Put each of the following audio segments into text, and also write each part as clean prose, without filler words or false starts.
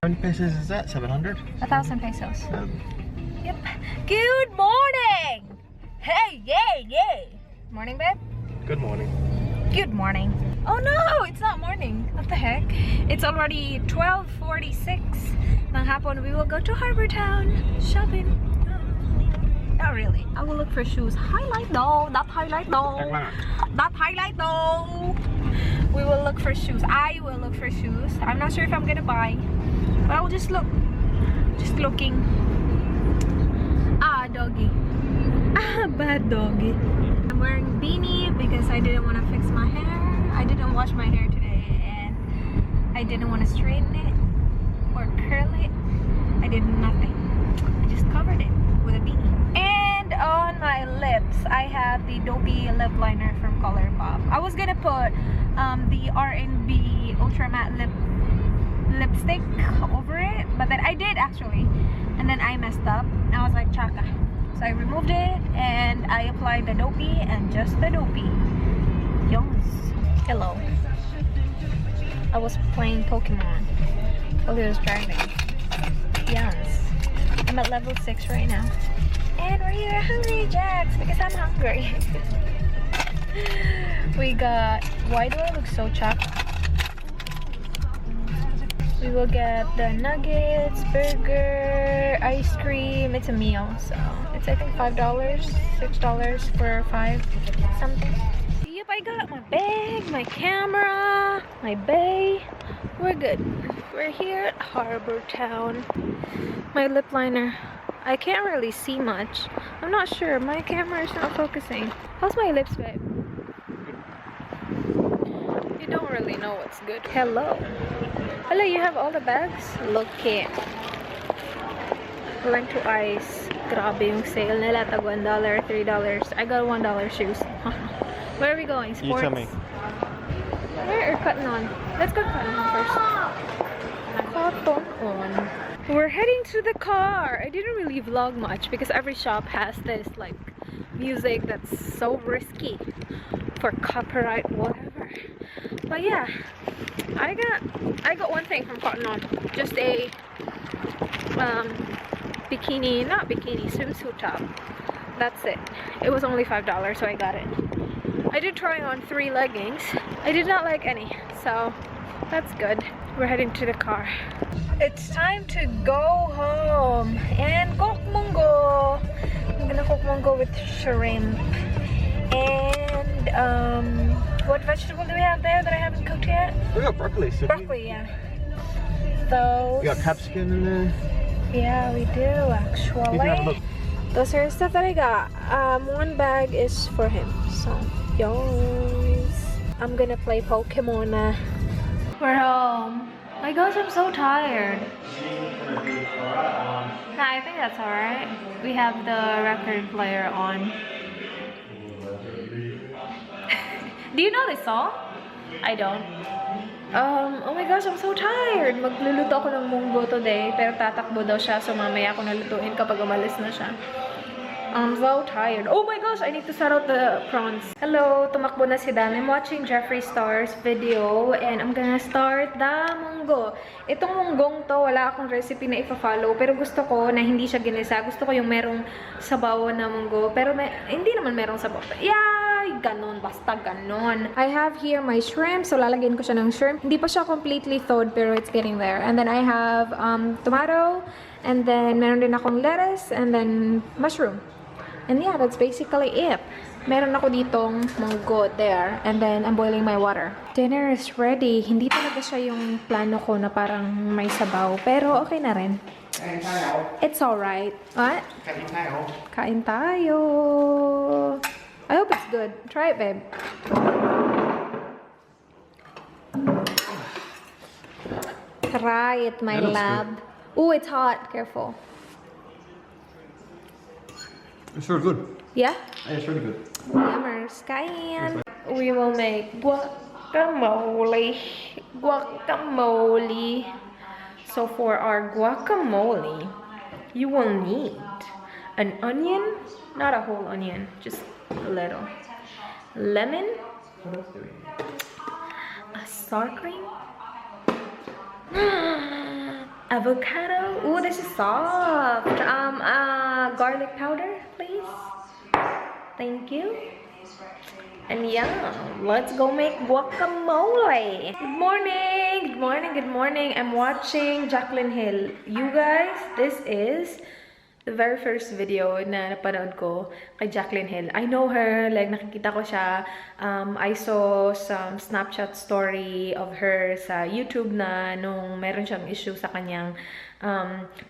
How many pesos is that? 700? 1,000 pesos. Yep. Good morning! Hey, yay, yay! Morning, babe? Good morning. Good morning. Oh no, it's not morning. What the heck? It's already 12:46 ng hapon. We will go to Harbor Town shopping. Not really. I will look for shoes. Highlight though. Not highlight though. Not highlight though. We will look for shoes. I will look for shoes. I'm not sure if I'm gonna buy, but I will just look. Just looking. Ah, doggy. Ah, bad doggy. I'm wearing beanie because I didn't want to fix my hair. I didn't wash my hair today and I didn't want to straighten it or curl it. I did nothing. I just covered it with a beanie. And on my lips, I have the Dopey lip liner from ColourPop. I was gonna put the R&B Ultra Matte lipstick over it, but then I did actually, and then I messed up. I was like, chaka. So I removed it and I applied the Dopey and just the Dopey. Yes. Hello. I was playing Pokemon while he was driving. Yes. I'm at level 6 right now. And we're here at Hungry Jack's because I'm hungry. We got... Why do I look so chopped? We will get the nuggets, burger, ice cream. It's a meal, so it's I think $5, $6 for 5 something. Yep, I got my bag, my camera, my bay. We're good. We're here at Harbor Town. My lip liner. I can't really see much. I'm not sure. My camera is not focusing. How's my lips, babe? You don't really know what's good. Hello. Hello, you have all the bags? Look it. We went to Ice. Grabe yung sale nila. Tag $1, $3. I got $1 shoes. Where are we going? Sports? You tell me. Where or Cotton On? Let's go Cotton On first. Cotton On. We're heading to the car. I didn't really vlog much because every shop has this like music that's so risky for copyright, whatever. But yeah, I got one thing from Cotton On. Just a bikini, not bikini, swimsuit top. That's it. It was only $5, so I got it. I did try on 3 leggings. I did not like any, so that's good. We're heading to the car. It's time to go home and cook munggo. I'm gonna cook munggo with shrimp. And what vegetable do we have there that I haven't cooked yet? We got broccoli. Broccoli, yeah. Those. We got capsicum in there. Yeah, we do actually. Those are stuff that I got. One bag is for him. So, yes. I'm gonna play Pokemon na. We're home. My gosh, I'm so tired. Nah, I think that's alright. We have the record player on. Do you know this song? I don't. Oh my gosh, I'm so tired. Magluluto ako ng munggo today, pero tatakbo daw siya, so mamaya ako nalutuin kapag umalis na siya. I'm so tired. Oh my gosh, I need to set out the prawns. Hello, tumakbo na si Dan. I'm watching Jeffree Star's video and I'm gonna start the munggo. Itong munggong to, wala akong recipe na ipa-follow, pero gusto ko na hindi siya ginisa. Gusto ko yung merong sabaw na munggo, pero hindi naman merong sabaw. Yeah, ganon, basta ganon. I have here my shrimp, so lalagyan ko siya ng shrimp. Hindi pa siya completely thawed, pero it's getting there. And then I have tomato, and then meron din akong lettuce, and then mushroom. And yeah, that's basically it. Meron ako ditong munggo there. And then, I'm boiling my water. Dinner is ready. Hindi talaga siya yung plano ko na parang may sabaw. Pero okay na rin. It's alright. What? Kain tayo. Kain tayo. I hope it's good. Try it, babe. Try it, my lab. Oh, it's hot. Careful. It's really good. Yeah? Yeah, it's really good. Yummers. Kain. We will make guacamole. Guacamole. So for our guacamole, you will need an onion, not a whole onion, just a little. Lemon. A sour cream. avocado. Ooh, this is soft. Garlic powder, please. Thank you. And yeah, let's go make guacamole. Good morning, good morning, good morning. I'm watching Jaclyn Hill. You guys, this is the very first video na napanood ko kay Jaclyn Hill. I know her, like nakikita ko siya. I saw some Snapchat story of her sa YouTube na nung meron siyang issue sa kanyang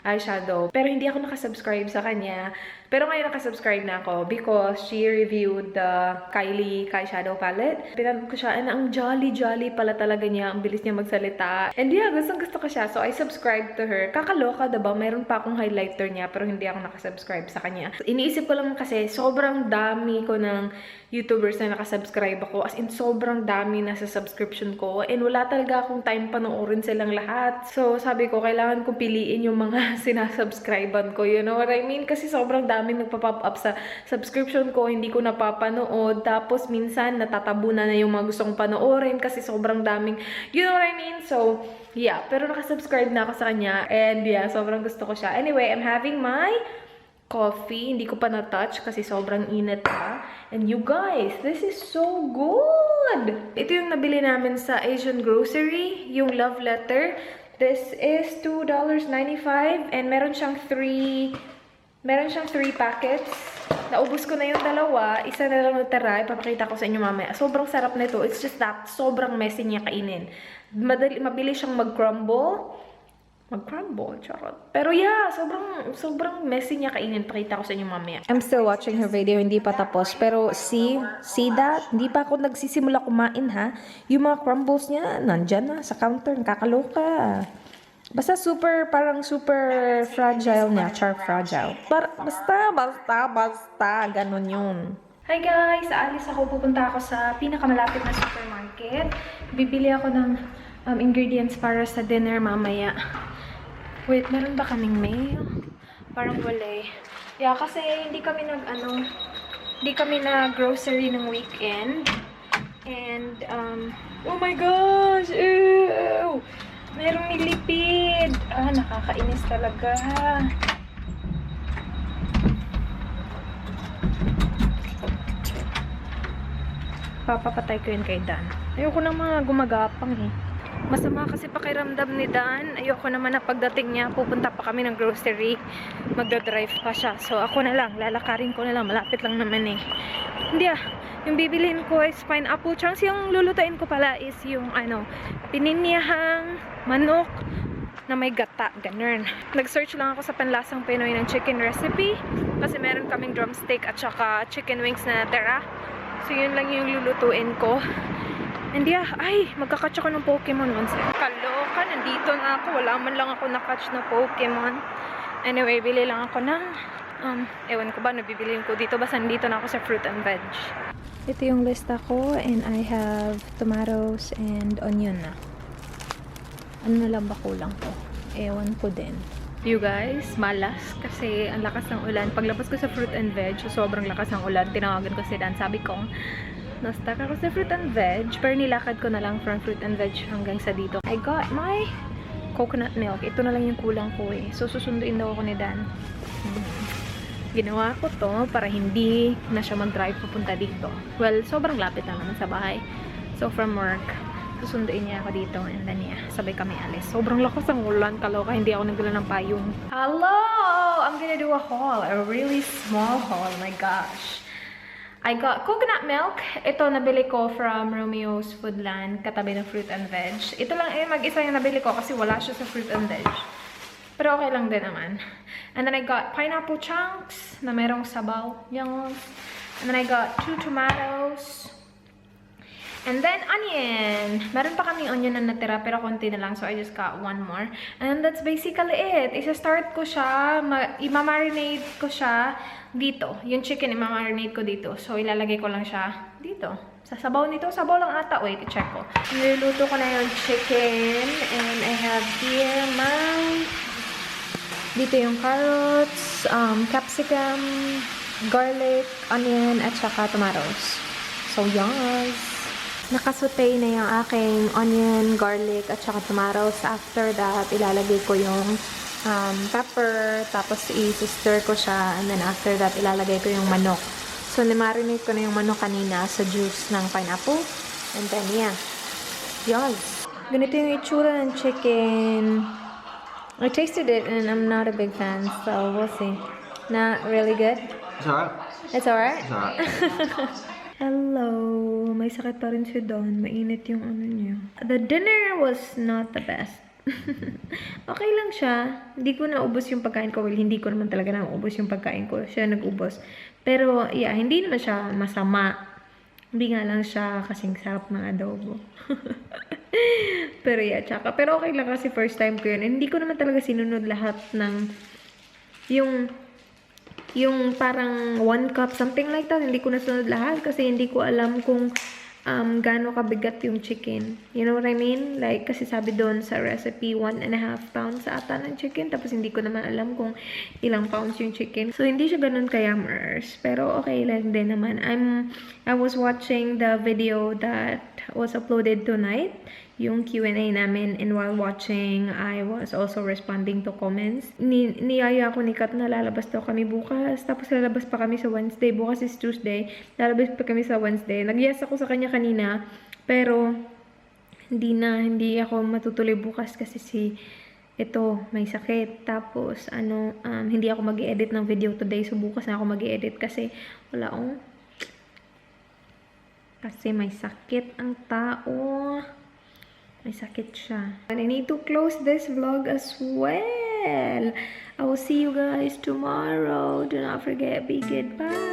eyeshadow. Pero hindi ako nakasubscribe sa kanya. Pero ngayon nakasubscribe na ako because she reviewed the Kylie eyeshadow palette. Pinanood ko siya and ang jolly pala talaga niya. Ang bilis niya magsalita. And yeah, gusto ko siya. So I subscribed to her. Kakaloka, diba? Mayroon pa akong highlighter niya pero hindi ako nakasubscribe sa kanya. So, iniisip ko lang kasi sobrang dami ko ng YouTubers na nakasubscribe ako. As in, sobrang dami na sa subscription ko. And wala talaga akong time panoorin silang lahat. So sabi ko, kailangan kong piliin yung mga sinasubscribean ko. You know what I mean? Kasi sobrang daming nagpa-pop up sa subscription ko. Hindi ko napapanood. Tapos minsan natatabunan na yung mga gusto kong panoorin kasi sobrang daming, you know what I mean? So yeah, pero nakasubscribe na ako sa kanya. And yeah, sobrang gusto ko siya. Anyway, I'm having my coffee. Hindi ko pa na-touch kasi sobrang init pa. And you guys, this is so good! Ito yung nabili namin sa Asian Grocery, yung love letter. This is $2.95 and meron siyang 3 packets. Naubos ko na yung dalawa. Isa na lang natira. Ipapakita ko sa inyo mamaya. Sobrang sarap nito. It's just that sobrang messy niya kainin. Mabilis siyang mag-crumble, charot. Pero yeah, sobrang messy niya kainin. Pakita ko sa inyo mamaya. I'm still watching her video, hindi pa tapos. Pero see that? Hindi pa ako nagsisimula kumain ha. Yung mga crumbles niya, nandyan na sa counter. Nakakaloka. Basta parang super fragile niya. Fragile. Basta. Ganon yun. Hi guys! Aalis ako. Pupunta ako sa pinakamalapit na supermarket. Bibili ako ng ingredients para sa dinner mamaya. Wait, meron ba kaming mail? Parang wala eh. Yeah, kasi hindi kami nag-grocery ng weekend. And, oh my gosh! Ew! Merong nilipid! Nakakainis talaga. Papapatay ko yun kay Dan. Ayoko ng mga gumagapang eh. Masama kasi pakiramdam ni Dan. Ayoko naman na pagdating niya, pupunta pa kami ng grocery. Magdadrive pa siya. So ako na lang, lalakarin ko na lang. Malapit lang naman eh. Hindi yung bibilhin ko is pineapple chunks. Yung lulutuin ko pala is yung pininyahang manok na may gata, ganun. Nag-search lang ako sa panlasang Pinoy ng chicken recipe. Kasi meron kaming drumstick at saka chicken wings na natira. So yun lang yung lulutuin ko. And yeah, magkakatch ako ng Pokemon once. Kaloka, nandito na ako. Wala man lang ako nakatch na Pokemon. Anyway, bili lang ako ng ewan ko ba, nabibilin ko dito. Basta nandito na ako sa fruit and veg. Ito yung lista ko. And I have tomatoes and onion na. Ano na lang ba kulang ko? Ewan ko din. You guys, malas. Kasi ang lakas ng ulan. Paglabas ko sa fruit and veg, sobrang lakas ng ulan. Tinawagan ko si Dan. Sabi ko, na-stuck ako sa fruit and veg. Pero nilakad ko na lang from fruit and veg hanggang sa dito. I got my coconut milk. Ito na lang yung kulang ko eh. So, susunduin daw ako ni Dan. Ginawa ko to para hindi na siya mag-drive papunta dito. Well, sobrang lapit lang naman sa bahay. So, from work, susunduin niya ako dito and then yeah, sabay kami alis. Sobrang lakas ng ulan, kaloka, hindi ako nagdala ng payong. Hello! I'm gonna do a haul. A really small haul. Oh my gosh. I got coconut milk. Ito nabili ko from Romeo's Foodland, katabi ng fruit and veg. Ito lang mag-isa yung nabili ko kasi wala siya sa fruit and veg. Pero okay lang din naman. And then I got pineapple chunks na merong sabaw. Yung. And then I got 2 tomatoes. And then onion. Meron pa kaming onion na natira pero konti na lang. So I just got 1 more. And that's basically it. Isa-start ko siya. Ima-marinate ko siya dito. Yung chicken, ima-marinate ko dito. So ilalagay ko lang siya dito. Sa sabaw nito. Sabaw lang ata. Wait, check ko. Niluluto ko na yung chicken. And I have here my... Dito yung carrots, capsicum, garlic, onion, at saka tomatoes. So, yes. Nakasaute na yung aking onion, garlic, at saka tomatoes. After that, ilalagay ko yung pepper, tapos i-stir ko siya, and then after that, ilalagay ko yung manok. So, nimarinate ko na yung manok kanina sa juice ng pineapple. And then, yeah. Yes. Ganito yung itsura ng chicken. I tasted it and I'm not a big fan, so we'll see. Not really good? It's alright. It's alright? It's alright. Hello. May sakit pa rin si Don. Mainit yung ano niya. The dinner was not the best. Okay lang siya. Hindi ko naubos yung pagkain ko. Well, hindi ko naman talaga naubos yung pagkain ko. Siya nag-ubos. Pero, yeah, hindi naman siya masama. Hindi nga lang siya kasing sarap ng adobo. Pero yeah, tsaka. Pero okay lang kasi first time ko yun. And hindi ko naman talaga sinunod lahat ng yung parang 1 cup, something like that. Hindi ko nasunod lahat kasi hindi ko alam kung gaano kabigat yung chicken. You know what I mean? Like, kasi sabi doon sa recipe, 1.5 pounds sa ata ng chicken. Tapos hindi ko naman alam kung ilang pounds yung chicken. So, hindi siya ganun kayamers. Pero okay lang din naman. I was watching the video that was uploaded tonight. Yung Q&A namin, and while watching, I was also responding to comments. Niyaya ko ni Kat na lalabas daw kami bukas, tapos lalabas pa kami sa Wednesday. Bukas is Tuesday, lalabas pa kami sa Wednesday. Nag-yes ako sa kanya kanina, pero hindi ako matutuloy bukas kasi ito, may sakit. Tapos, hindi ako mag-i-edit ng video today, so bukas na ako mag-i-edit kasi wala kasi may sakit ang tao. May sakit siya. And I need to close this vlog as well. I will see you guys tomorrow. Do not forget, be good. Bye.